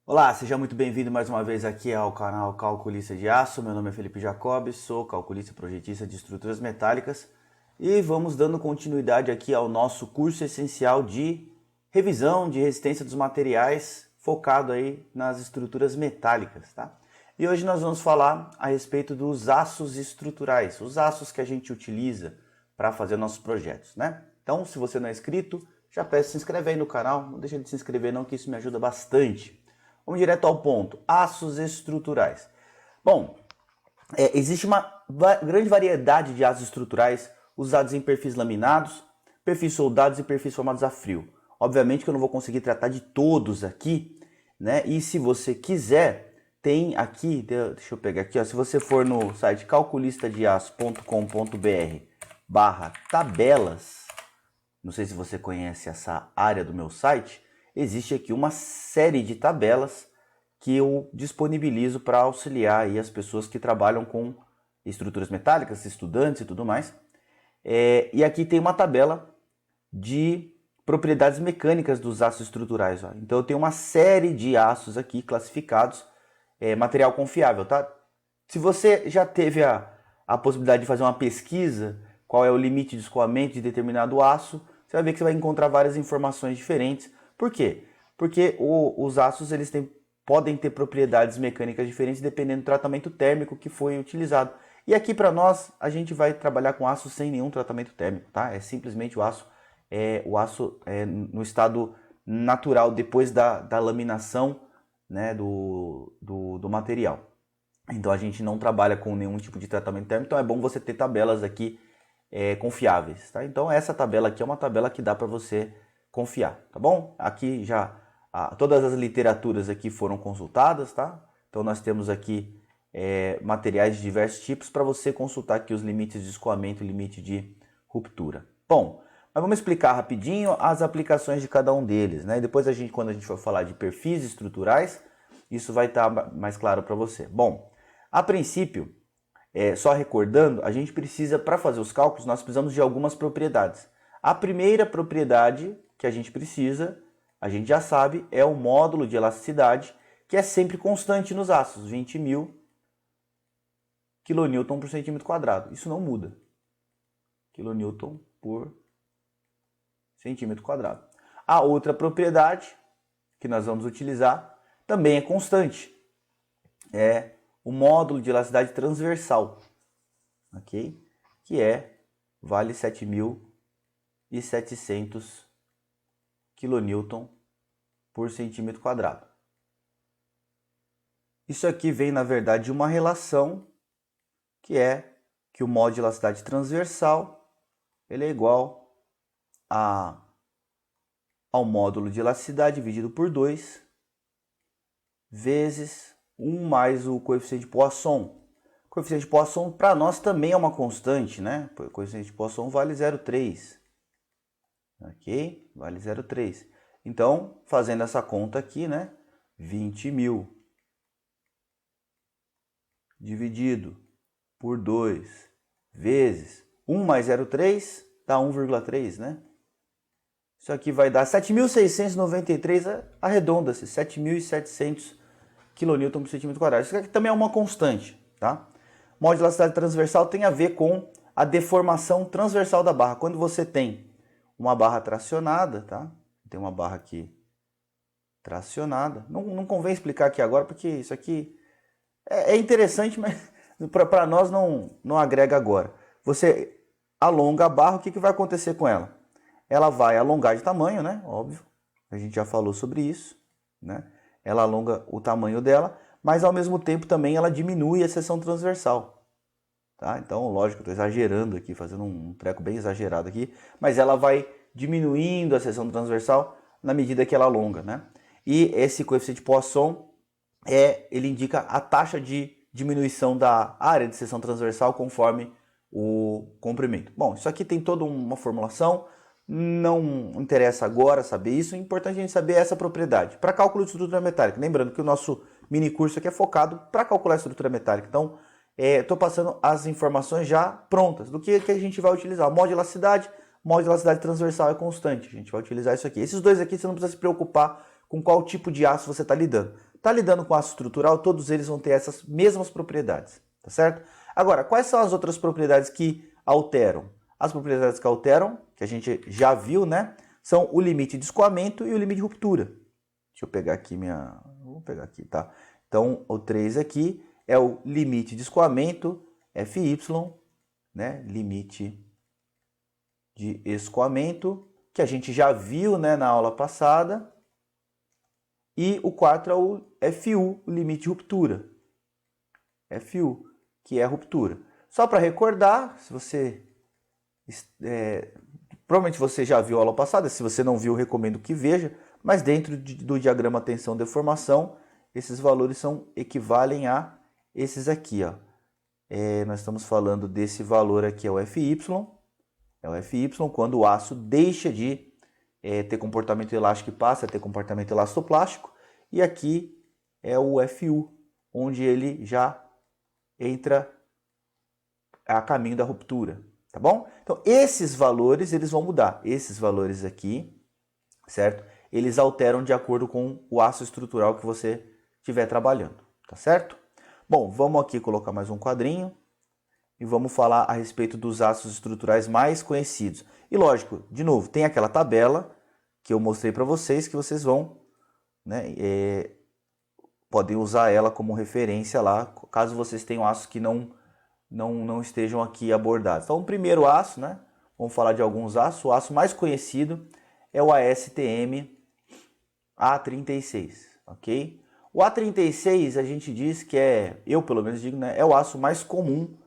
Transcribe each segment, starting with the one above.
Olá, seja muito bem-vindo mais uma vez aqui ao canal Calculista de Aço. Meu nome é Felipe Jacob, sou calculista e projetista de estruturas metálicas e vamos dando continuidade aqui ao nosso curso essencial de revisão de resistência dos materiais focado aí nas estruturas metálicas, tá? E hoje nós vamos falar a respeito dos aços estruturais, os aços que a gente utiliza para fazer nossos projetos, né? Então, se você não é inscrito, já peço se inscrever aí no canal, não deixa de se inscrever não, que isso me ajuda bastante. Vamos direto ao ponto, aços estruturais. Bom, existe uma grande variedade de aços estruturais usados em perfis laminados, perfis soldados e perfis formados a frio. Obviamente que eu não vou conseguir tratar de todos aqui, né? E se você quiser, tem aqui, deixa eu pegar aqui, ó, se você for no site calculistadeaço.com.br/tabelas, não sei se você conhece essa área do meu site, existe aqui uma série de tabelas que eu disponibilizo para auxiliar aí as pessoas que trabalham com estruturas metálicas, estudantes e tudo mais. E aqui tem uma tabela de propriedades mecânicas dos aços estruturais. Ó. Então eu tenho uma série de aços aqui classificados, material confiável, tá? Se você já teve a possibilidade de fazer uma pesquisa, qual é o limite de escoamento de determinado aço, você vai ver que você vai encontrar várias informações diferentes. Por quê? Porque os aços podem ter propriedades mecânicas diferentes dependendo do tratamento térmico que foi utilizado. E aqui para nós, a gente vai trabalhar com aço sem nenhum tratamento térmico, tá? É simplesmente o aço no estado natural depois da laminação, né, do material. Então a gente não trabalha com nenhum tipo de tratamento térmico, então é bom você ter tabelas aqui confiáveis, tá? Então essa tabela aqui é uma tabela que dá para você confiar, tá bom? Aqui já todas as literaturas aqui foram consultadas, tá? Então nós temos aqui materiais de diversos tipos para você consultar aqui os limites de escoamento e limite de ruptura. Bom, mas vamos explicar rapidinho as aplicações de cada um deles, né? E depois quando a gente for falar de perfis estruturais, isso vai estar mais claro para você. Bom, a princípio, só recordando, a gente precisa, para fazer os cálculos, nós precisamos de algumas propriedades. A primeira propriedade que a gente precisa, a gente já sabe, é o módulo de elasticidade, que é sempre constante nos aços, 20.000 kN por centímetro quadrado. Isso não muda. KN por centímetro quadrado. A outra propriedade que nós vamos utilizar também é constante. É o módulo de elasticidade transversal, ok? Que vale 7.700 kN por centímetro quadrado. Isso aqui vem, na verdade, de uma relação que é que o módulo de elasticidade transversal ele é igual ao módulo de elasticidade dividido por 2 vezes 1 mais o coeficiente de Poisson. O coeficiente de Poisson para nós também é uma constante, né? O coeficiente de Poisson vale 0,3. Ok? Vale 0,3. Então, fazendo essa conta aqui, né? 20.000 dividido por 2 vezes 1 mais 0,3 dá 1,3, né? Isso aqui vai dar 7.693, arredonda-se, 7.700 kN por centímetro quadrado. Isso aqui também é uma constante, tá? Módulo de elasticidade transversal tem a ver com a deformação transversal da barra. Quando você tem uma barra tracionada, tá? Tem uma barra aqui tracionada. Não convém explicar aqui agora, porque isso aqui é interessante, mas para nós não agrega agora. Você alonga a barra, o que vai acontecer com ela? Ela vai alongar de tamanho, né? Óbvio, a gente já falou sobre isso, né? Ela alonga o tamanho dela, mas ao mesmo tempo também ela diminui a seção transversal. Tá? Então, lógico, estou exagerando aqui, fazendo um treco bem exagerado aqui, mas ela vai diminuindo a seção transversal na medida que ela alonga, né? E esse coeficiente de Poisson, ele indica a taxa de diminuição da área de seção transversal conforme o comprimento. Bom, isso aqui tem toda uma formulação, não interessa agora saber isso, é importante a gente saber essa propriedade. Para cálculo de estrutura metálica, lembrando que o nosso mini curso aqui é focado para calcular a estrutura metálica, então estou passando as informações já prontas do que a gente vai utilizar. O módulo de elasticidade transversal é constante, a gente vai utilizar isso aqui. Esses dois aqui você não precisa se preocupar com qual tipo de aço você está lidando. Está lidando com ácido estrutural, todos eles vão ter essas mesmas propriedades, tá certo? Agora, quais são as outras propriedades que alteram? As propriedades que alteram, que a gente já viu, né? São o limite de escoamento e o limite de ruptura. Deixa eu pegar aqui minha... Vou pegar aqui, tá? Então, o 3 aqui é o limite de escoamento, FY, né? Limite de escoamento, que a gente já viu, né, na aula passada. E o 4 é o FU, o limite de ruptura. FU, que é a ruptura. Só para recordar, se você... provavelmente você já viu a aula passada, se você não viu, recomendo que veja, mas dentro do diagrama tensão-deformação, esses valores equivalem a esses aqui, ó. Nós estamos falando desse valor aqui, é o FY, quando o aço deixa de ter comportamento elástico e passa a ter comportamento elastoplástico, e aqui é o FU, onde ele já entra a caminho da ruptura, tá bom? Então, esses valores, eles vão mudar. Esses valores aqui, certo? Eles alteram de acordo com o aço estrutural que você estiver trabalhando, tá certo? Bom, vamos aqui colocar mais um quadrinho e vamos falar a respeito dos ácidos estruturais mais conhecidos. E lógico, de novo, tem aquela tabela que eu mostrei para vocês, que vocês vão, né, podem usar ela como referência lá, caso vocês tenham aços que não estejam aqui abordados. Então, o primeiro aço, né, vamos falar de alguns aços. O aço mais conhecido é o ASTM A36, ok? O A36 a gente diz que eu pelo menos digo, né, é o aço mais comum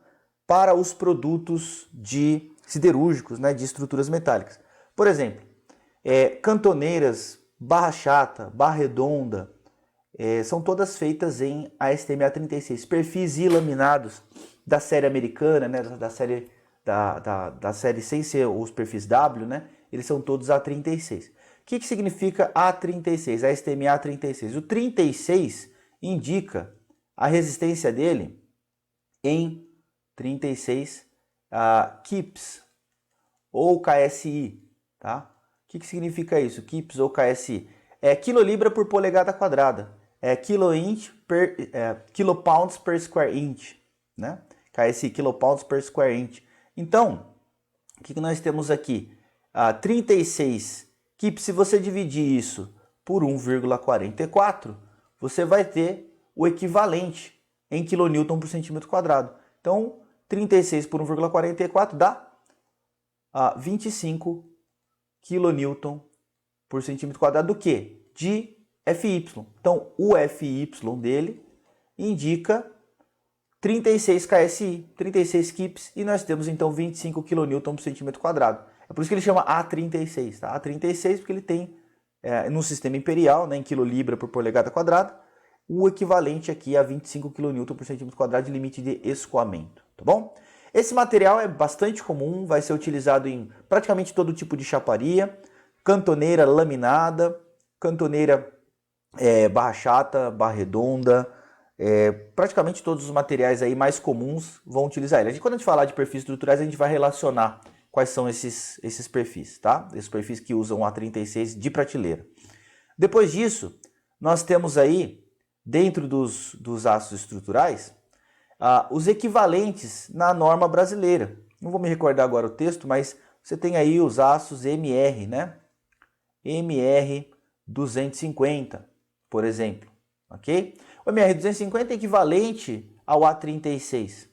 para os produtos siderúrgicos, né, de estruturas metálicas. Por exemplo, cantoneiras, barra chata, barra redonda, são todas feitas em ASTM A36. Perfis e laminados da série americana, né, da série sem ser os perfis W, né, eles são todos A36. O que significa A36? ASTM A36. O 36 indica a resistência dele em 36 kips ou KSI, tá? O que significa isso? Kips ou KSI? É quilolibra por polegada quadrada. É kilopounds per square inch, né? KSI, kilopounds per square inch. Então, o que nós temos aqui? 36 kips, se você dividir isso por 1,44, você vai ter o equivalente em kilonewton por centímetro quadrado. Então, 36 por 1,44 dá 25 kilonewton por centímetro quadrado do quê? De FY. Então, o FY dele indica 36 KSI, 36 kips, e nós temos então 25 kN por centímetro quadrado. É por isso que ele chama A36, tá? A36 porque ele tem, no sistema imperial, né, em quilolibra por polegada quadrada, o equivalente aqui a 25 kN por centímetro quadrado de limite de escoamento, tá bom? Esse material é bastante comum, vai ser utilizado em praticamente todo tipo de chaparia, cantoneira laminada, cantoneira barra chata, barra redonda, praticamente todos os materiais aí mais comuns vão utilizar ele. Quando a gente falar de perfis estruturais, a gente vai relacionar quais são esses perfis, tá? Esses perfis que usam A36 de prateleira. Depois disso, nós temos aí, dentro dos ácidos estruturais, os equivalentes na norma brasileira. Não vou me recordar agora o texto, mas você tem aí os aços MR, né? MR 250, por exemplo, ok? O MR 250 é equivalente ao A36,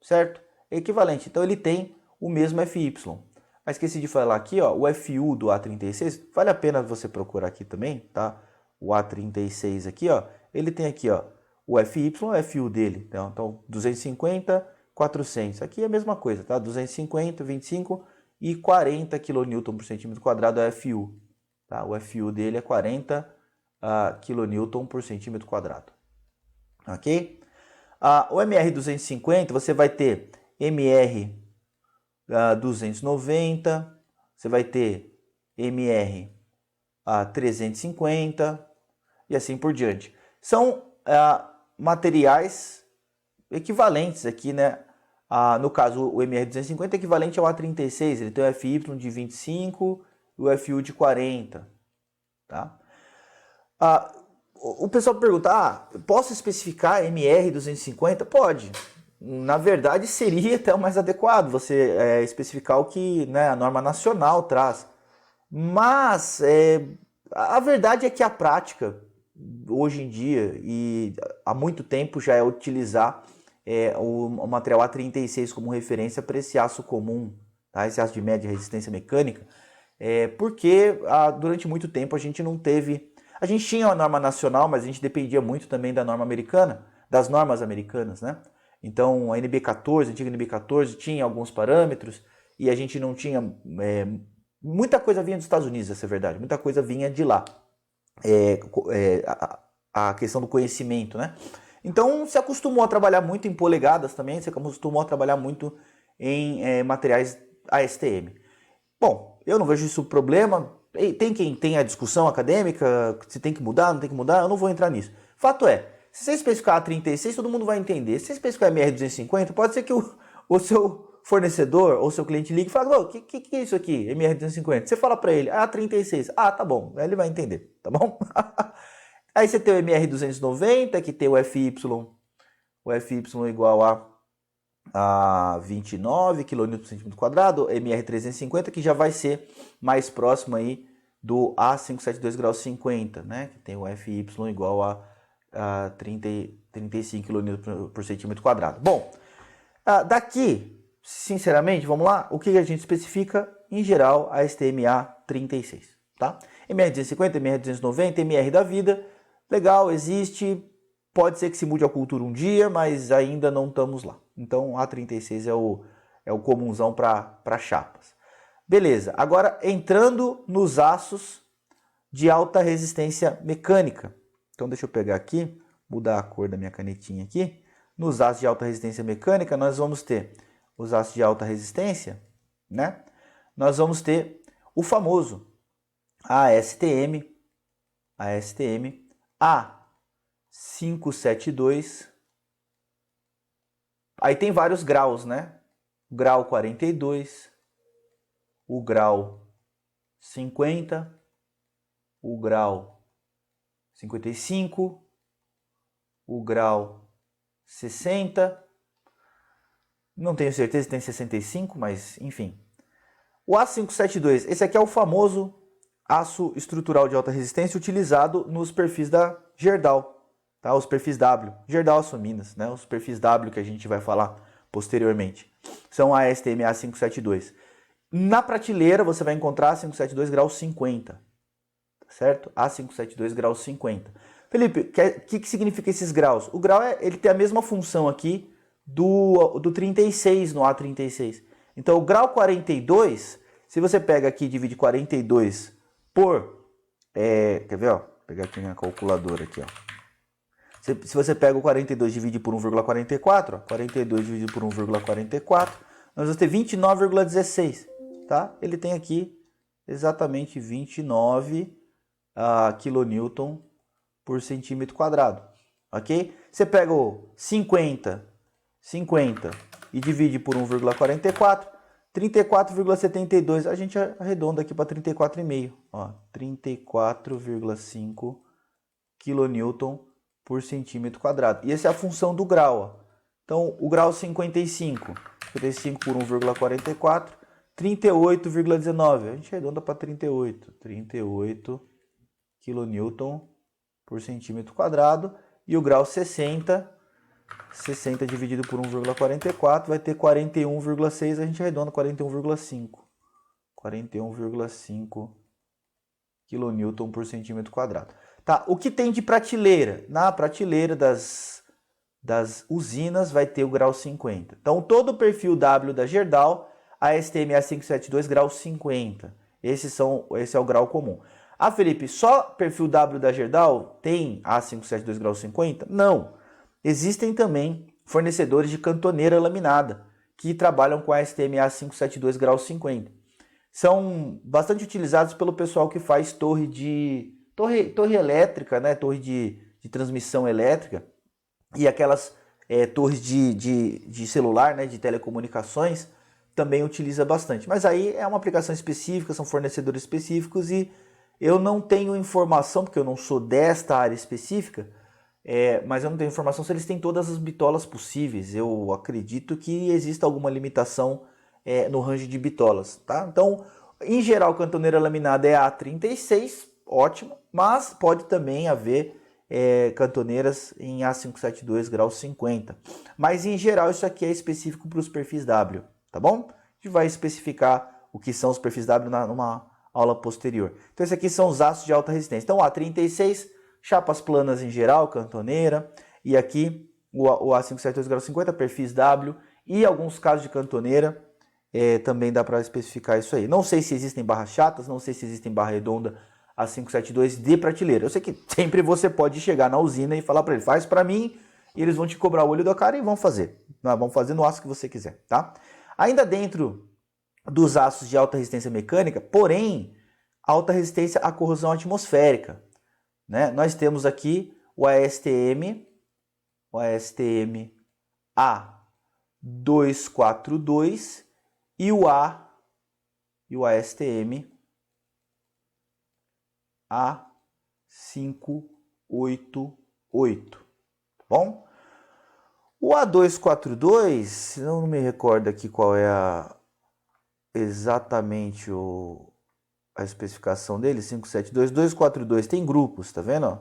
certo? É equivalente, então ele tem o mesmo FY. Mas esqueci de falar aqui, ó, o FU do A36, vale a pena você procurar aqui também, tá? O A36 aqui, ó, ele tem aqui, ó, o FY é o FU dele, então 250, 400, aqui é a mesma coisa, tá? 250, 25 e 40 kN por centímetro quadrado é FU, tá? O FU dele é 40 kN por centímetro quadrado, ok? O MR 250, você vai ter MR 290, você vai ter MR 350 e assim por diante. São materiais equivalentes aqui, né? No caso, o MR 250 é equivalente ao A36, ele tem o FY de 25 e o FU de 40, tá? O pessoal pergunta, posso especificar MR250? Pode. Na verdade, seria até o mais adequado você especificar o que, né, a norma nacional traz. Mas a verdade é que a prática, hoje em dia, e há muito tempo, já é utilizar o material A36 como referência para esse aço comum, tá? Esse aço de média resistência mecânica, porque durante muito tempo a gente não teve... A gente tinha uma norma nacional, mas a gente dependia muito também da norma americana, das normas americanas, né? Então a NB14, a antiga NB14, tinha alguns parâmetros e a gente não tinha... muita coisa vinha dos Estados Unidos, essa é a verdade, muita coisa vinha de lá. A questão do conhecimento, né? Então se acostumou a trabalhar muito em polegadas também, se acostumou a trabalhar muito em materiais ASTM. Bom, eu não vejo isso problema. Tem quem tem a discussão acadêmica, se tem que mudar, não tem que mudar, eu não vou entrar nisso. Fato é, se você especificar A36, todo mundo vai entender. Se você especificar MR250, pode ser que o seu fornecedor ou seu cliente ligue e fale, o que é isso aqui, MR250? Você fala para ele, A36. Tá bom, ele vai entender, tá bom? Aí você tem o MR290, que tem o FY igual a 29 kN por centímetro quadrado, MR350, que já vai ser mais próximo aí do A572 grau 50, né? Que tem o FY igual a 35 kN por centímetro quadrado. Bom, daqui, sinceramente, vamos lá, o que a gente especifica? Em geral, a STMA 36, tá? MR250, MR290, MR da vida, legal, existe, pode ser que se mude a cultura um dia, mas ainda não estamos lá. Então, A36 é o comunzão para chapas. Beleza, agora entrando nos aços de alta resistência mecânica. Então, deixa eu pegar aqui, mudar a cor da minha canetinha aqui. Nos aços de alta resistência mecânica, nós vamos ter os aços de alta resistência, né? Nós vamos ter o famoso ASTM A572. Aí tem vários graus, né? O grau 42, o grau 50, o grau 55, o grau 60. Não tenho certeza se tem 65, mas enfim. O A572, esse aqui é o famoso aço estrutural de alta resistência utilizado nos perfis da Gerdau, tá? Os perfis W, Gerdau Aço Minas, né? Os perfis W que a gente vai falar posteriormente. São a ASTM A572. Na prateleira você vai encontrar A572 grau 50, certo? A572 grau 50. Felipe, o que significa esses graus? O grau ele tem a mesma função aqui do 36 no A36. Então o grau 42, se você pega aqui e divide 42 por... quer ver? Ó, vou pegar aqui minha calculadora aqui, ó. Se você pega o 42 e divide por 1,44, 42 dividido por 1,44, nós vamos ter 29,16, tá? Ele tem aqui exatamente 29 kN por centímetro quadrado, ok? Você pega o 50 e divide por 1,44, 34,72, a gente arredonda aqui para 34,5, ó, 34,5 kN por centímetro quadrado. E essa é a função do grau, ó. Então, o grau 55 por 1,44, 38,19. A gente arredonda para 38 kN por centímetro quadrado. E o grau 60 dividido por 1,44 vai ter 41,6. A gente arredonda 41,5. 41,5 kN por centímetro quadrado. Tá, o que tem de prateleira? Na prateleira das usinas vai ter o grau 50. Então, todo o perfil W da Gerdau, a STM A572 grau 50. Esse é o grau comum. Felipe, só perfil W da Gerdau tem A572 grau 50? Não. Existem também fornecedores de cantoneira laminada que trabalham com a STM A572 grau 50. São bastante utilizados pelo pessoal que faz torre elétrica, né? Torre de transmissão elétrica e aquelas torres de celular, né? De telecomunicações, também utiliza bastante. Mas aí é uma aplicação específica, são fornecedores específicos e Eu não tenho informação, porque eu não sou desta área específica, mas eu não tenho informação se eles têm todas as bitolas possíveis. Eu acredito que exista alguma limitação no range de bitolas, tá? Então, em geral, cantoneira laminada é A36, ótimo, mas pode também haver cantoneiras em A572 grau 50. Mas em geral isso aqui é específico para os perfis W, tá bom? A gente vai especificar o que são os perfis W numa aula posterior. Então esses aqui são os aços de alta resistência. Então A36, chapas planas em geral, cantoneira, e aqui o A572 grau 50, perfis W, e alguns casos de cantoneira, também dá para especificar isso aí. Não sei se existem barras chatas, não sei se existem barra redonda A572 de prateleira. Eu sei que sempre você pode chegar na usina e falar para ele, faz para mim, e eles vão te cobrar o olho da cara e vão fazer. Vão fazer no aço que você quiser, tá? Ainda dentro dos aços de alta resistência mecânica, porém, alta resistência à corrosão atmosférica, né? Nós temos aqui o ASTM A242 e o ASTM A588, tá bom? O A242, não me recordo aqui qual é exatamente a especificação dele, 572, 242, tem grupos, tá vendo?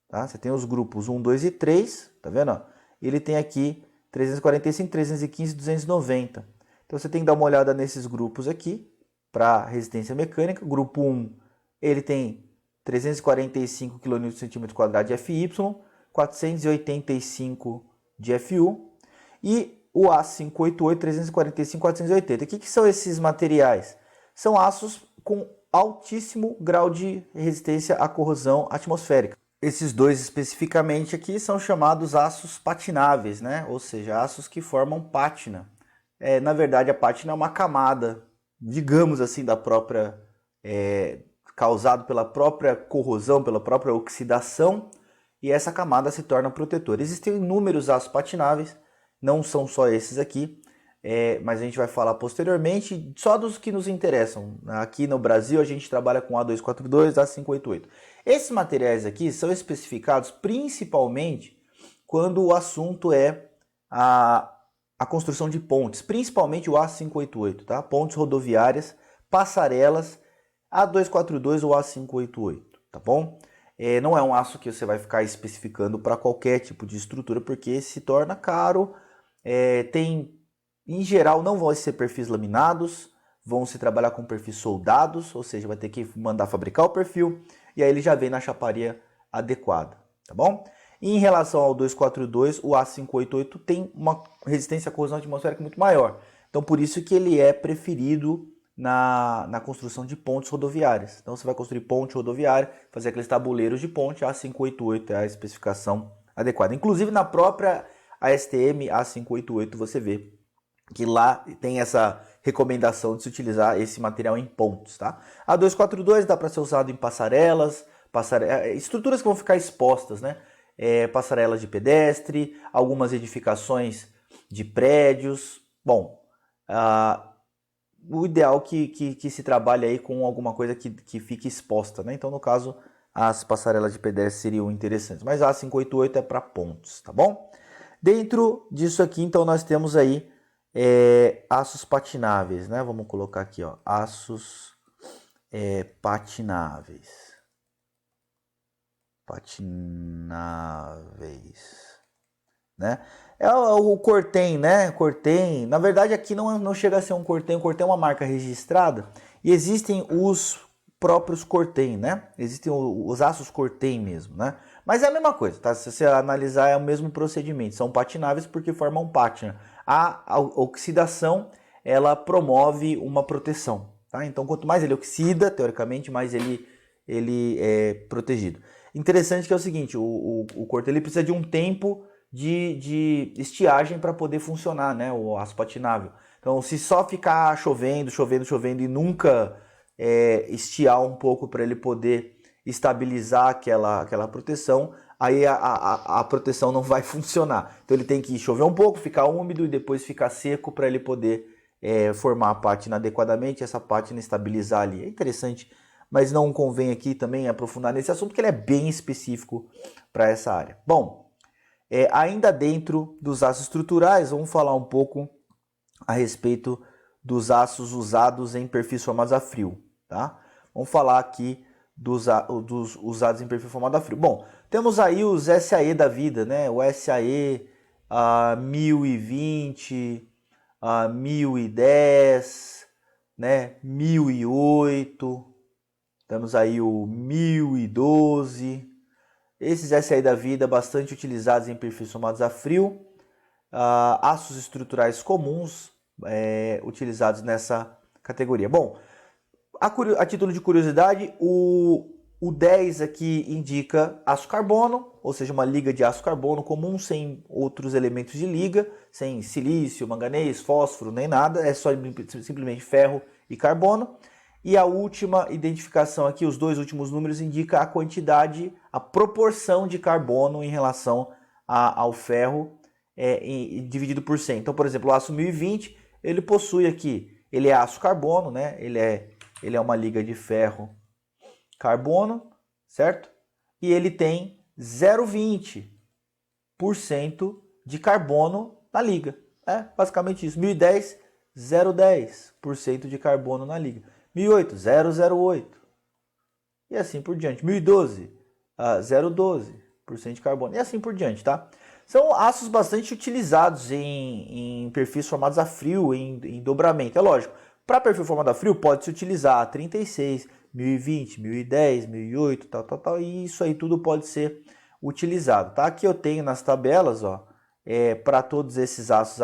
Tá? Você tem os grupos 1, 2 e 3, tá vendo? Ele tem aqui 345, 315, 290. Então você tem que dar uma olhada nesses grupos aqui para resistência mecânica. O grupo 1, ele tem 345 kN/cm² de FY, 485 de FU, e o A588, 345, 480. O que são esses materiais? São aços com altíssimo grau de resistência à corrosão atmosférica. Esses dois especificamente aqui são chamados aços patináveis, né? Ou seja, aços que formam pátina. Na verdade, a pátina é uma camada, digamos assim, da própria causado pela própria corrosão, pela própria oxidação, e essa camada se torna protetora. Existem inúmeros aços patináveis, não são só esses aqui, mas a gente vai falar posteriormente só dos que nos interessam. Aqui no Brasil a gente trabalha com A242, A588. Esses materiais aqui são especificados principalmente quando o assunto é a construção de pontes, principalmente o A588, tá? Pontes rodoviárias, passarelas, A242 ou A588, tá bom? Não é um aço que você vai ficar especificando para qualquer tipo de estrutura, porque se torna caro. Em geral, não vão ser perfis laminados, vão se trabalhar com perfis soldados, ou seja, vai ter que mandar fabricar o perfil, e aí ele já vem na chaparia adequada, tá bom? E em relação ao 242, o A588 tem uma resistência à corrosão atmosférica muito maior. Então, por isso que ele é preferido na construção de pontes rodoviárias. Então, você vai construir ponte rodoviária, fazer aqueles tabuleiros de ponte, A588 é a especificação adequada. Inclusive, na própria ASTM A588, você vê que lá tem essa recomendação de se utilizar esse material em pontes, tá? A 242 dá para ser usado em passarelas, estruturas que vão ficar expostas, né? Passarelas de pedestre, algumas edificações de prédios. Bom, o ideal que se trabalhe aí com alguma coisa que fique exposta, né? Então, no caso, as passarelas de pedestre seriam interessantes, mas a 588 é para pontes, tá bom? Dentro disso aqui, então, nós temos aí aços patináveis, né? Vamos colocar aqui, ó, aços patináveis, né? É o Cortem, né? Cortem, na verdade aqui não chega a ser um Cortem, o Cortem é uma marca registrada e existem os próprios Cortem, né? Existem os aços Cortem mesmo, né? Mas é a mesma coisa, tá? Se você analisar é o mesmo procedimento, são patináveis porque formam pátina. A oxidação, ela promove uma proteção, tá? Então, quanto mais ele oxida, teoricamente, mais ele é protegido. Interessante que é o seguinte, o corte ele precisa de um tempo de estiagem para poder funcionar, né? O aço patinável. Então, se só ficar chovendo e nunca estiar um pouco para ele poder estabilizar aquela proteção, aí a proteção não vai funcionar. Então ele tem que chover um pouco, ficar úmido e depois ficar seco para ele poder formar a pátina adequadamente, essa pátina estabilizar ali. É interessante, mas não convém aqui também aprofundar nesse assunto, porque ele é bem específico para essa área. Bom, ainda dentro dos aços estruturais, vamos falar um pouco a respeito dos aços usados em perfis formados a frio, tá? Vamos falar aqui dos usados em perfil formado a frio. Bom, temos aí os SAE da vida, né? O SAE 1020, 1010, né? 1008, temos aí o 1012. Esses SAE da vida bastante utilizados em perfis formados a frio. Aços estruturais comuns utilizados nessa categoria. Bom, a título de curiosidade, o 10 aqui indica aço carbono, ou seja, uma liga de aço carbono comum, sem outros elementos de liga, sem silício, manganês, fósforo, nem nada, é só simplesmente ferro e carbono. E a última identificação aqui, os dois últimos números, indica a quantidade, a proporção de carbono em relação ao ferro dividido por 100. Então, por exemplo, o aço 1020, ele possui aqui, ele é aço carbono, né? Ele é uma liga de ferro carbono, certo? E ele tem 0,20% de carbono na liga. É basicamente isso. 1010, 0,10% de carbono na liga. 1008, 0,08. E assim por diante. 1012, 0,12% de carbono. E assim por diante, tá? São aços bastante utilizados em perfis formados a frio, em dobramento. É lógico, para perfil formado a frio pode-se utilizar 36, 1020, 1010, 1008, tal, e isso aí tudo pode ser utilizado, tá? Aqui eu tenho nas tabelas, ó, para todos esses aços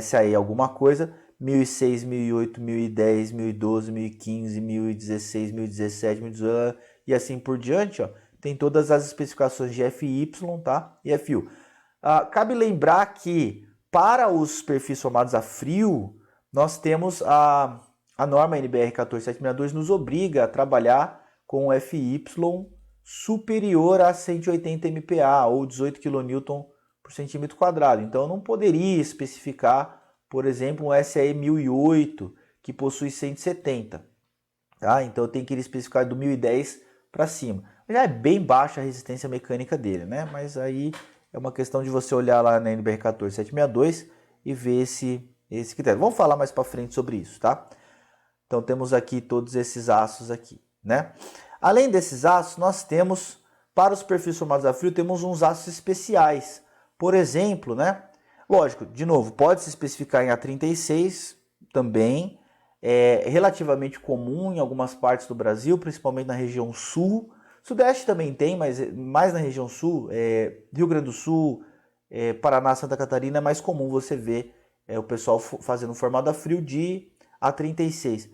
SAE alguma coisa, 1006, 1008, 1010, 1012, 1015, 1016, 1017, 1018 e assim por diante, ó. Tem todas as especificações de FY, tá? E FU. Cabe lembrar que para os perfis formados a frio, nós temos a norma NBR 14762 nos obriga a trabalhar com FY superior a 180 MPa ou 18 kN por centímetro quadrado. Então eu não poderia especificar, por exemplo, um SAE 1008 que possui 170. Tá? Então eu tenho que especificar do 1010 para cima. Já é bem baixa a resistência mecânica dele, né? Mas aí é uma questão de você olhar lá na NBR 14762 e ver esse critério. Vamos falar mais para frente sobre isso, tá? Então temos aqui todos esses aços aqui, né? Além desses aços, nós temos, para os perfis formados a frio, temos uns aços especiais. Por exemplo, né? Lógico, de novo, pode se especificar em A36 também. É relativamente comum em algumas partes do Brasil, principalmente na região sul. Sudeste também tem, mas mais na região sul, Rio Grande do Sul, Paraná, Santa Catarina, é mais comum você ver o pessoal fazendo formado a frio de A36.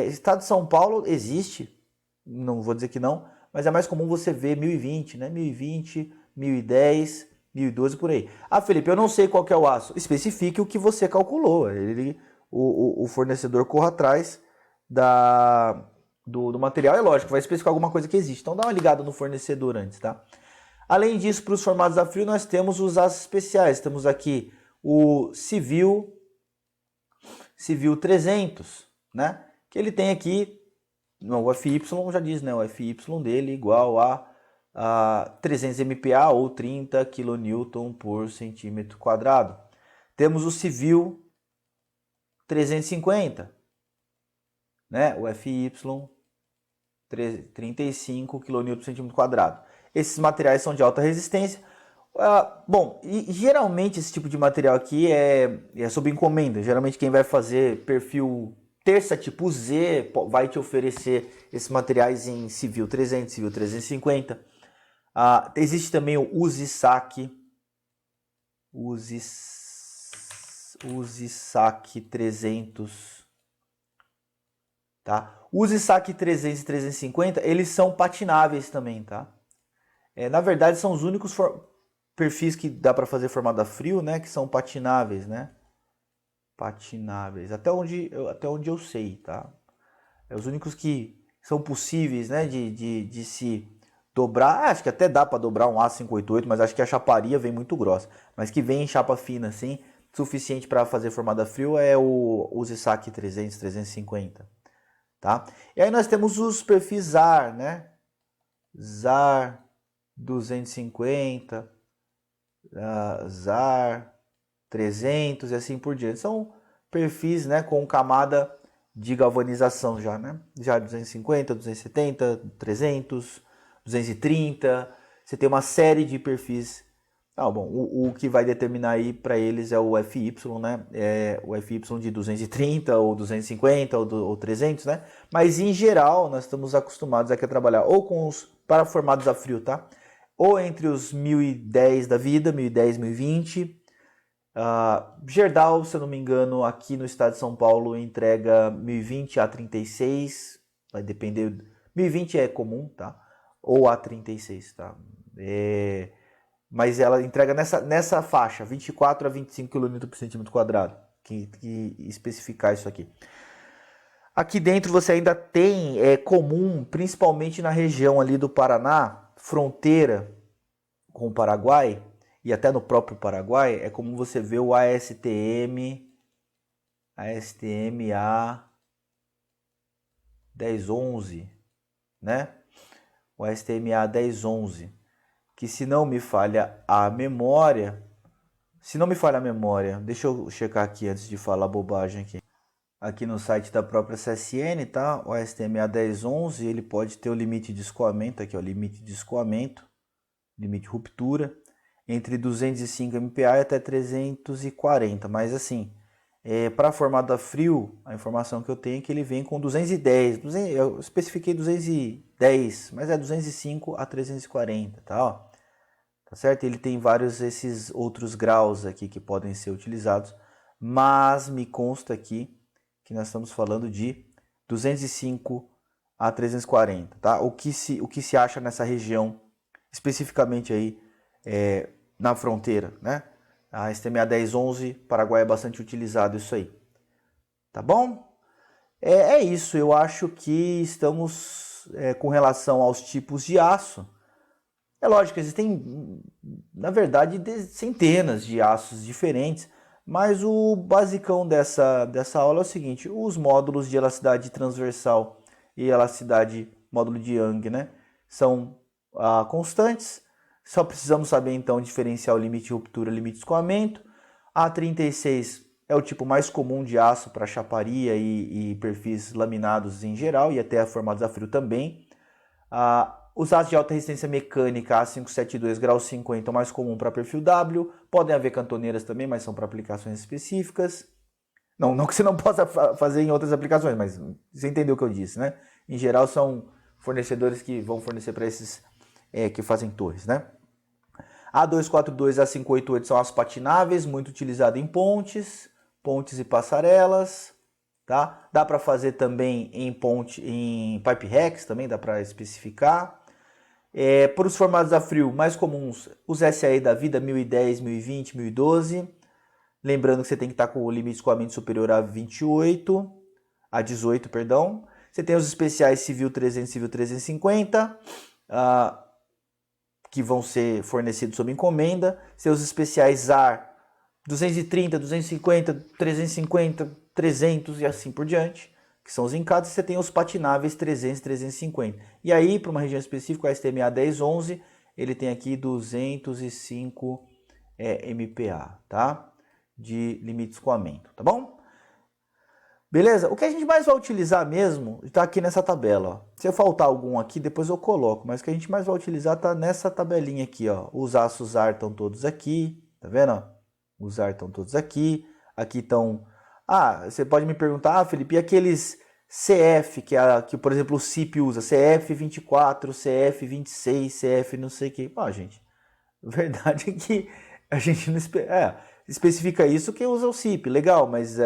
Estado de São Paulo existe, não vou dizer que não, mas é mais comum você ver 1020, né? 1020, 1010, 1012 por aí. Felipe, eu não sei qual que é o aço. Especifique o que você calculou. O fornecedor corra atrás do material. É lógico, vai especificar alguma coisa que existe. Então dá uma ligada no fornecedor antes, tá? Além disso, para os formados a frio, nós temos os aços especiais. Temos aqui o Civil 300, né? Que ele tem aqui, não, o FY já diz, né? O FY dele igual a 300 MPa ou 30 kN por centímetro quadrado. Temos o Civil 350, né? O FY 35 kN por centímetro quadrado. Esses materiais são de alta resistência. Bom, e geralmente esse tipo de material aqui é sob encomenda. Geralmente quem vai fazer perfil terça tipo Z vai te oferecer esses materiais em Civil 300, Civil 350. Existe também o Uzi-Sac 300, tá? Uzi-Sac 300 e 350, eles são patináveis também, tá? Na verdade, são os únicos perfis que dá para fazer formado a frio, né? Que são patináveis, né? Patináveis, até onde eu sei, tá? Os únicos que são possíveis, né? De se dobrar, acho que até dá para dobrar um A588, mas acho que a chaparia vem muito grossa. Mas que vem em chapa fina, assim, suficiente para fazer formado a frio é o Uzi-Sac 300, 350. tá? E aí nós temos os perfis ZAR, né? ZAR 250, ZAR 300 e assim por diante. São perfis, né, com camada de galvanização já, né? Já 250, 270, 300, 230. Você tem uma série de perfis. Ah, bom, o que vai determinar aí para eles é o FY, né? É o FY de 230 ou 250 ou 300, né? Mas em geral nós estamos acostumados aqui a trabalhar ou com os paraformados a frio, tá? Ou entre os 1010 da vida, 1010, 1020. Gerdau, se eu não me engano, aqui no estado de São Paulo entrega 1020 a 36, vai depender. 1020 é comum, tá? Ou A36, tá? Mas ela entrega nessa faixa, 24 a 25 km por centímetro quadrado, que especificar isso aqui. Aqui dentro você ainda tem, comum, principalmente na região ali do Paraná, fronteira com o Paraguai, e até no próprio Paraguai, é comum você ver o ASTM A1011, né? O ASTM A1011, que se não me falha a memória, deixa eu checar aqui antes de falar bobagem aqui no site da própria CSN, tá? O ASTM A1011, ele pode ter o limite de escoamento aqui, ó, limite de escoamento, limite de ruptura, entre 205 MPa e até 340, mas assim, para formado a frio, a informação que eu tenho é que ele vem com 210, eu especifiquei 210, mas é 205 a 340, tá? Ó, tá certo? Ele tem vários esses outros graus aqui que podem ser utilizados, mas me consta aqui que nós estamos falando de 205 a 340, tá? O que se acha nessa região, especificamente aí, na fronteira, né? A STMA 1011, Paraguai é bastante utilizado isso aí. Tá bom? É isso, eu acho que estamos com relação aos tipos de aço. É lógico, existem, na verdade, centenas de aços diferentes, mas o basicão dessa aula é o seguinte: os módulos de elasticidade transversal e elasticidade módulo de Young, né, são constantes. Só precisamos saber então diferenciar o limite de ruptura e o limite de escoamento. A36 é o tipo mais comum de aço para chaparia e perfis laminados em geral, e até formados a frio também. Os aços de alta resistência mecânica A572 grau 50 é o mais comum para perfil W. Podem haver cantoneiras também, mas são para aplicações específicas. Não que você não possa fazer em outras aplicações, mas você entendeu o que eu disse, né? Em geral são fornecedores que vão fornecer para esses que fazem torres, né? A242 e A588 são aços patináveis, muito utilizado em pontes e passarelas, tá? Dá para fazer também em pipe racks, também dá para especificar. Por os formados a frio mais comuns, os SAE da vida 1010, 1020, 1012. Lembrando que você tem que estar com o limite de escoamento superior a 18, perdão. Você tem os especiais Civil 300 e Civil 350, que vão ser fornecidos sob encomenda. Seus especiais ZAR 230, 250, 350, 300 e assim por diante, que são os encados. E você tem os patináveis 300 e 350. E aí, para uma região específica, a STMA 1011, ele tem aqui 205 MPa, tá? De limite de escoamento, tá bom? Beleza? O que a gente mais vai utilizar mesmo está aqui nessa tabela. Ó. Se eu faltar algum aqui, depois eu coloco. Mas o que a gente mais vai utilizar está nessa tabelinha aqui. Ó. Os aços AR estão todos aqui. Tá vendo? Os AR estão todos aqui. Aqui estão... você pode me perguntar, Felipe, e aqueles CF, que por exemplo, o CIP usa? CF24, CF26, CF não sei o que. Gente, a verdade é que a gente não especifica isso que usa o CIP. Legal, mas...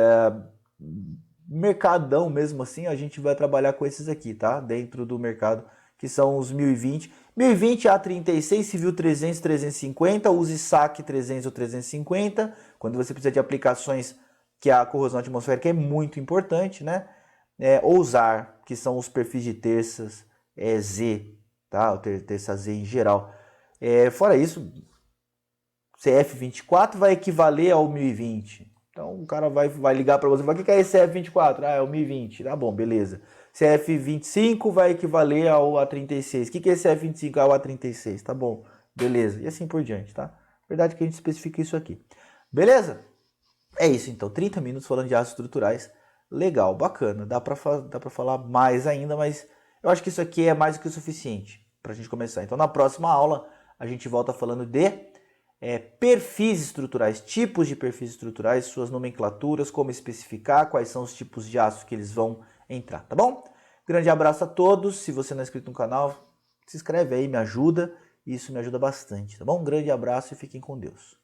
mercadão mesmo assim, a gente vai trabalhar com esses aqui, tá? Dentro do mercado, que são os 1020. 1020 A36, Civil 300, 350, use SAC 300 ou 350, quando você precisa de aplicações que a corrosão atmosférica é muito importante, né? Ou ZAR, que são os perfis de terças Z, tá? O terça Z em geral. Fora isso, CF24 vai equivaler ao 1020. Então o cara vai ligar para você e falar: o que é esse CF24? É o 1020. Tá bom, beleza. CF25 vai equivaler ao A36. O que é CF25 ao A36? Tá bom, beleza. E assim por diante, tá? Verdade que a gente especifica isso aqui. Beleza? É isso então, 30 minutos falando de aços estruturais. Legal, bacana. Dá pra falar mais ainda, mas eu acho que isso aqui é mais do que o suficiente pra gente começar. Então na próxima aula a gente volta falando de perfis estruturais, tipos de perfis estruturais, suas nomenclaturas, como especificar, quais são os tipos de aço que eles vão entrar, tá bom? Grande abraço a todos. Se você não é inscrito no canal, se inscreve aí, me ajuda. Isso me ajuda bastante, tá bom? Um grande abraço e fiquem com Deus.